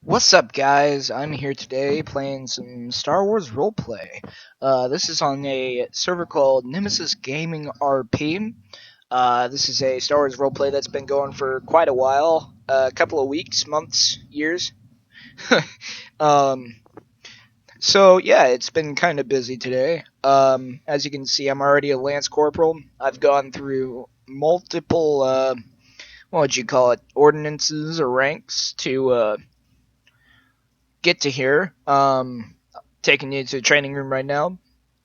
What's up, guys? I'm here today playing some Star Wars roleplay. This is on a server called Nemesis Gaming RP. This is a Star Wars roleplay that's been going for quite a while, a couple of weeks, months, years. um, so yeah, it's been kind of busy today. As you can see, I'm already a Lance Corporal. I've gone through multiple, what would you call it, ordinances or ranks to get to here. Taking you to the training room right now.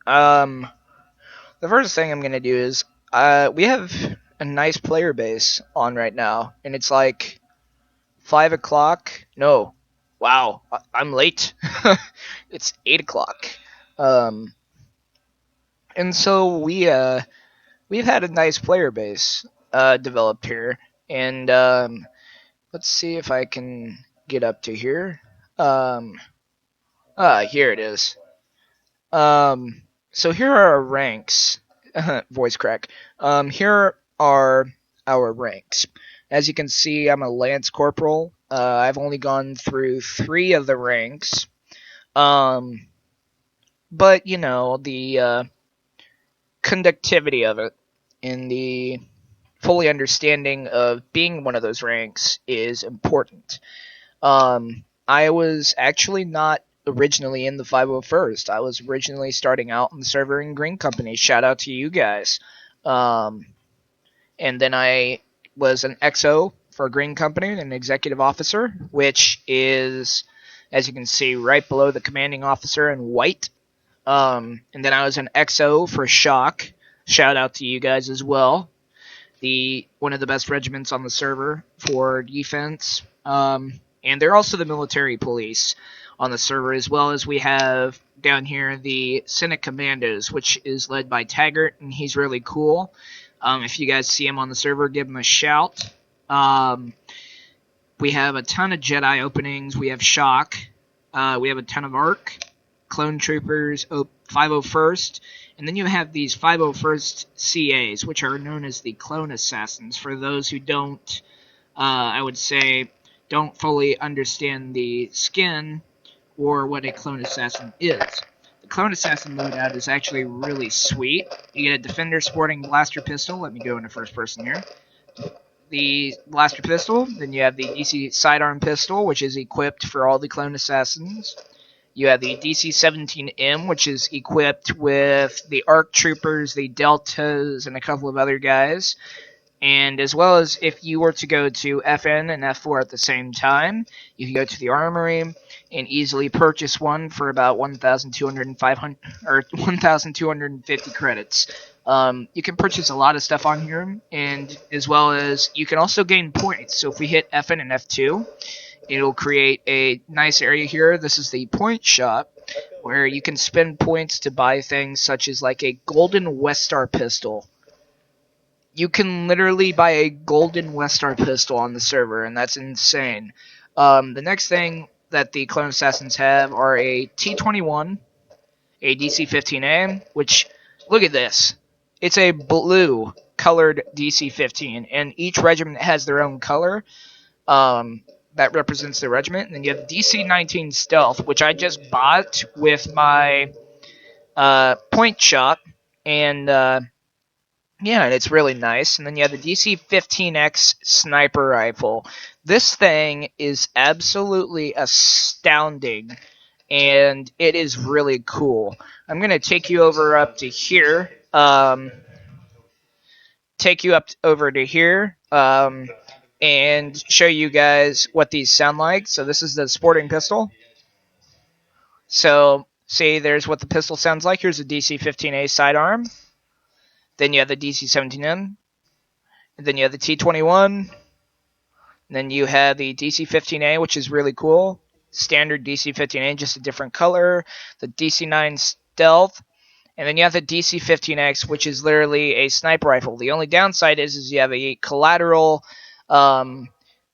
Um, the first thing I'm gonna do is we have a nice player base on right now, and it's like 5 o'clock. No, wow, I'm late. It's 8 o'clock. Um, and so we've had a nice player base developed here, and let's see if I can get up to here. Um, here it is. So here are our ranks. Voice crack. Here are our ranks. As you can see, I'm a Lance Corporal. I've only gone through 3 of the ranks. But, you know, the conductivity of it and the fully understanding of being one of those ranks is important. I was actually not originally in the 501st. I was originally starting out on the server in Green Company. Shout out to you guys. And then I was an XO for Green Company, an executive officer, which is, as you can see, right below the commanding officer in white. And then I was an XO for Shock. Shout out to you guys as well. One of the best regiments on the server for defense. And they're also the military police on the server, as well as we have down here the Senate Commandos, which is led by Taggart, and he's really cool. If you guys see him on the server, give him a shout. We have a ton of Jedi openings. We have Shock. We have a ton of ARC, Clone Troopers, 501st, and then you have these 501st CAs, which are known as the Clone Assassins. For those who don't, I would say, don't fully understand the skin or what a Clone Assassin is. The Clone Assassin loadout is actually really sweet. You get a Defender sporting blaster pistol. Let me go into first person here. The blaster pistol. Then you have the DC sidearm pistol, which is equipped for all the Clone Assassins. You have the DC-17M, which is equipped with the ARC Troopers, the Deltas, and a couple of other guys. And as well as if you were to go to FN and F4 at the same time, you can go to the Armory and easily purchase one for about 1,250 credits. You can purchase a lot of stuff on here, and as well as you can also gain points. So if we hit FN and F2, it'll create a nice area here. This is the point shop, where you can spend points to buy things such as like a golden Westar pistol. You can literally buy a golden Westar pistol on the server, and that's insane. The next thing that the Clone Assassins have are a T-21, a DC-15A, which, look at this. It's a blue colored DC-15, and each regiment has their own color that represents the regiment. And then you have DC-19 Stealth, which I just bought with my point shop, and yeah, and it's really nice. And then you have the DC-15X Sniper Rifle. This thing is absolutely astounding, and it is really cool. I'm going to take you over up to here. And show you guys what these sound like. So this is the sporting pistol. So, see, there's what the pistol sounds like. Here's a DC-15A sidearm. Then you have the DC-17M. And then you have the T-21. And then you have the DC-15A, which is really cool. Standard DC-15A, just a different color. The DC-9 Stealth. And then you have the DC-15X, which is literally a sniper rifle. The only downside is you have a collateral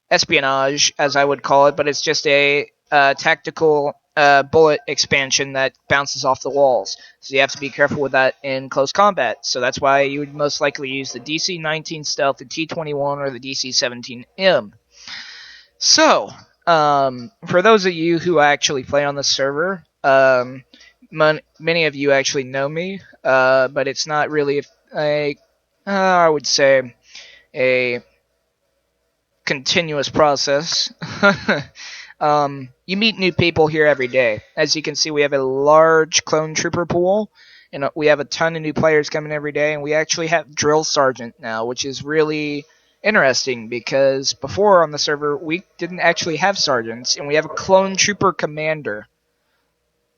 espionage, as I would call it, but it's just a tactical bullet expansion that bounces off the walls. So you have to be careful with that in close combat. So that's why you would most likely use the DC-19 Stealth, the T-21, or the DC-17M. So, For those of you who actually play on the server, many of you actually know me, but it's not really I would say, a continuous process. You meet new people here every day. As you can see, we have a large clone trooper pool, and we have a ton of new players coming every day, and we actually have drill sergeant now, which is really interesting because before on the server we didn't actually have sergeants, and we have a clone trooper commander.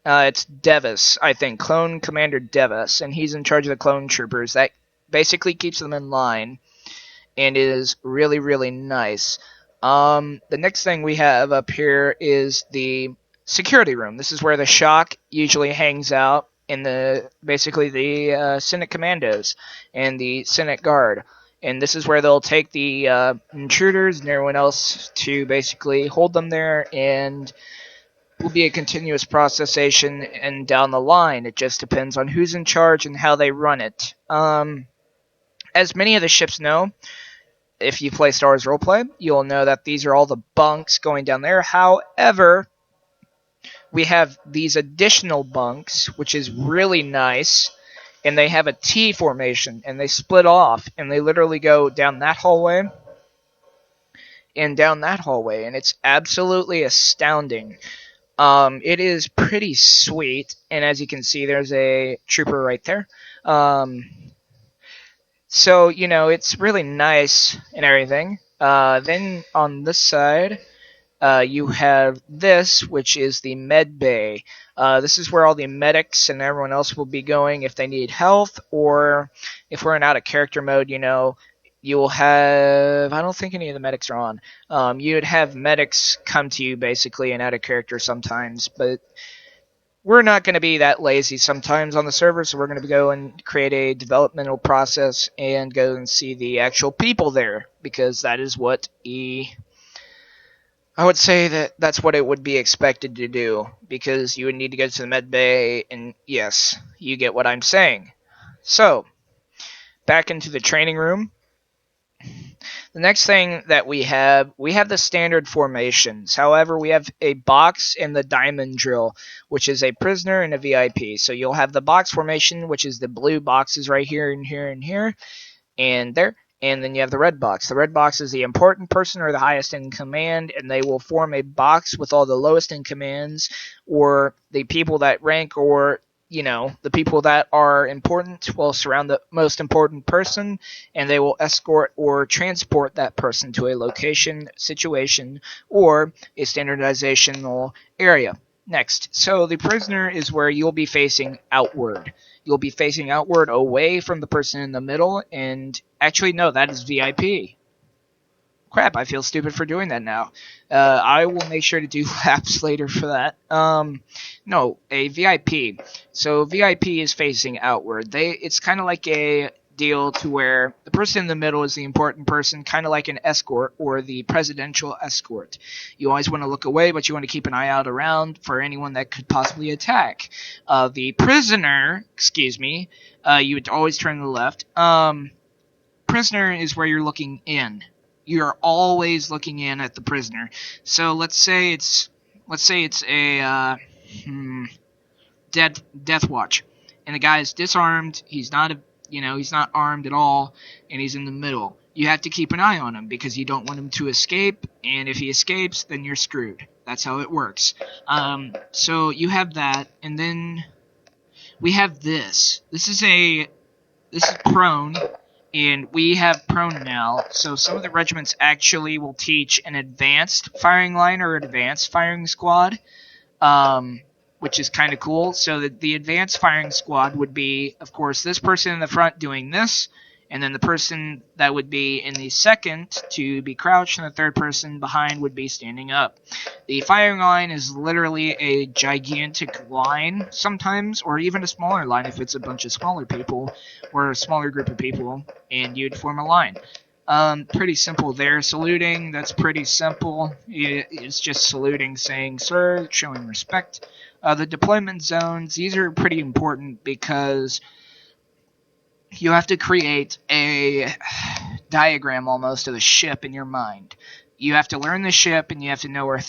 It's Devis, I think, clone commander Devis, and he's in charge of the clone troopers. That basically keeps them in line and is really, really nice. The next thing we have up here is the security room. This is where the shock usually hangs out in basically the Senate commandos and the Senate guard. And this is where they'll take the intruders and everyone else to basically hold them there, and will be a continuous processation and down the line. It just depends on who's in charge and how they run it. As many of the ships know, if you play Star Wars Roleplay, you'll know that these are all the bunks going down there. However, we have these additional bunks, which is really nice, and they have a T formation, and they split off, and they literally go down that hallway and down that hallway, and it's absolutely astounding. It is pretty sweet, and as you can see, there's a trooper right there. So, it's really nice and everything. Then on this side, you have this, which is the med bay. This is where all the medics and everyone else will be going if they need health, or if we're in out of character mode, you'll have, I don't think any of the medics are on. You'd have medics come to you basically in out of character sometimes, but we're not going to be that lazy sometimes on the server, so we're going to go and create a developmental process and go and see the actual people there, because that is what I would say that's what it would be expected to do, because you would need to go to the med bay, and yes, you get what I'm saying. So, back into the training room. The next thing that we have the standard formations. However, we have a box and the diamond drill, which is a prisoner and a VIP. So you'll have the box formation, which is the blue boxes right here and here and here and there. And then you have the red box. The red box is the important person or the highest in command, and they will form a box with all the lowest in commands, or the people that rank, or the people that are important will surround the most important person, and they will escort or transport that person to a location, situation, or a standardizational area. Next, so the prisoner is where you'll be facing outward. You'll be facing outward away from the person in the middle, and actually, no, that is VIP. Crap, I feel stupid for doing that now. I will make sure to do laps later for that. No, a VIP. So VIP is facing outward. It's kind of like a deal to where the person in the middle is the important person, kind of like an escort or the presidential escort. You always want to look away, but you want to keep an eye out around for anyone that could possibly attack. The prisoner, you would always turn to the left. Prisoner is where you're looking in. You're always looking in at the prisoner. So let's say it's a death watch, and the guy is disarmed. He's not armed at all, and he's in the middle. You have to keep an eye on him because you don't want him to escape, and if he escapes, then you're screwed. That's how it works. So you have that, and then we have this. This is prone. And we have prone now, so some of the regiments actually will teach an advanced firing line or advanced firing squad, which is kind of cool. So the advanced firing squad would be, of course, this person in the front doing this, and then the person that would be in the second to be crouched, and the third person behind would be standing up. The firing line is literally a gigantic line sometimes, or even a smaller line if it's a bunch of smaller people, or a smaller group of people, and you'd form a line. Pretty simple there. Saluting, that's pretty simple. It's just saluting, saying sir, showing respect. The deployment zones, these are pretty important because you have to create a diagram almost of the ship in your mind. You have to learn the ship, and you have to know where things